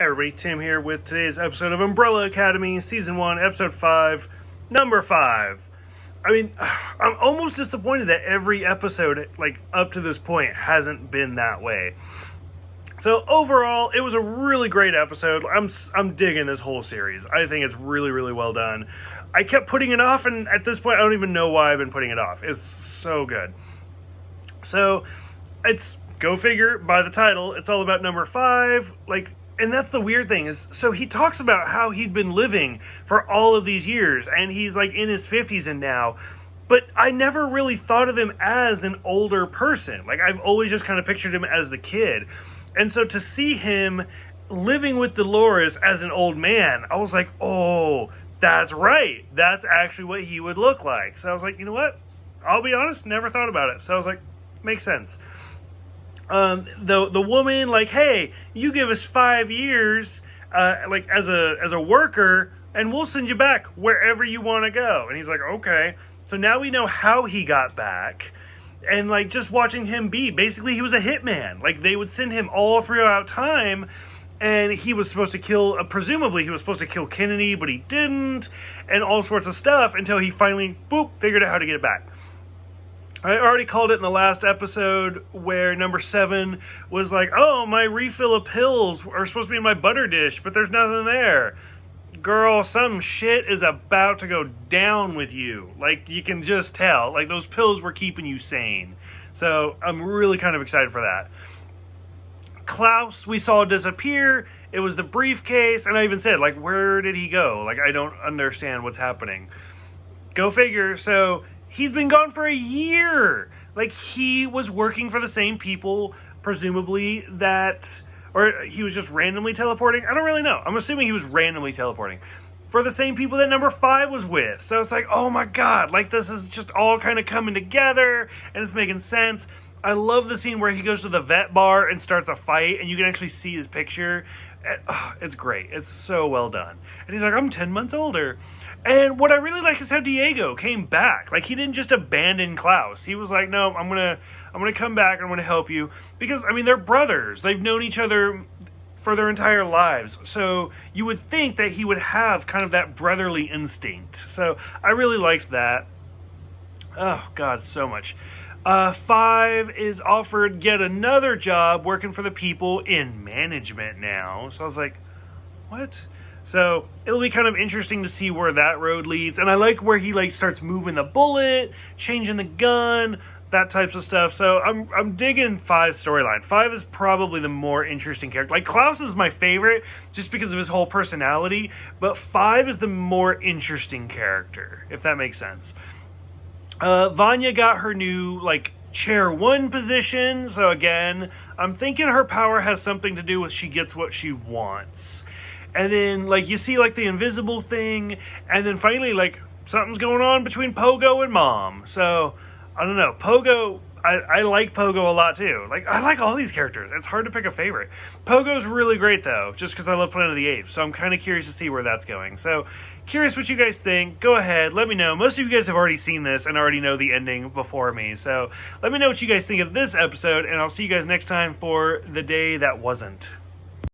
Everybody, Tim here with today's episode of Umbrella Academy, Season 1, Episode 5, Number 5. I mean, I'm almost disappointed that every episode, up to this point, hasn't been that way. So, overall, it was a really great episode. I'm digging this whole series. I think it's really, really well done. I kept putting it off, and at this point, I don't even know why I've been putting it off. It's so good. So, it's, go figure, by the title, it's all about Number 5, and that's the weird thing is, so he talks about how he's been living for all of these years, and he's in his 50s and now, but I never really thought of him as an older person. I've always just kind of pictured him as the kid. And so to see him living with Dolores as an old man, I was like, oh, that's right. That's actually what he would look like. So I was like, you know what? I'll be honest, never thought about it. So I was like, makes sense. The woman, hey, you give us 5 years, as a worker, and we'll send you back wherever you want to go. And he's like, okay. So now we know how he got back. And, just watching him be, basically he was a hitman. They would send him all throughout time, and he was supposed to kill, presumably he was supposed to kill Kennedy, but he didn't, and all sorts of stuff, until he finally, boop, figured out how to get it back. I already called it in the last episode where Number 7 was like, oh, my refill of pills are supposed to be in my butter dish, but there's nothing there. Girl, some shit is about to go down with you. You can just tell. Those pills were keeping you sane. So I'm really kind of excited for that. Klaus, we saw disappear. It was the briefcase. And I even said, where did he go? I don't understand what's happening. Go figure. So he's been gone for a year. He was working for the same people, presumably, or he was just randomly teleporting. I don't really know. I'm assuming he was randomly teleporting. For the same people that Number 5 was with. So it's oh my god, this is just all kind of coming together, and it's making sense. I love the scene where he goes to the vet bar and starts a fight, and you can actually see his picture. It's great. It's so well done. And he's like, I'm 10 months older. And what I really like is how Diego came back. He didn't just abandon Klaus. He was like, no, I'm gonna come back and I'm gonna help you. Because, they're brothers. They've known each other for their entire lives. So you would think that he would have kind of that brotherly instinct. So I really liked that. Oh, God, so much. 5 is offered yet another job working for the people in management now. So I was like, what? So it'll be kind of interesting to see where that road leads. And I like where he starts moving the bullet, changing the gun, that types of stuff. So I'm digging 5's storyline. 5 is probably the more interesting character. Klaus is my favorite just because of his whole personality, but 5 is the more interesting character, if that makes sense. Vanya got her new chair 1 position. So again, I'm thinking her power has something to do with she gets what she wants. And then, you see, the invisible thing, and then finally, something's going on between Pogo and Mom. So, I don't know. Pogo, I like Pogo a lot, too. I like all these characters. It's hard to pick a favorite. Pogo's really great, though, just because I love Planet of the Apes. So, I'm kind of curious to see where that's going. So, curious what you guys think. Go ahead. Let me know. Most of you guys have already seen this and already know the ending before me. So, let me know what you guys think of this episode, and I'll see you guys next time for The Day That Wasn't.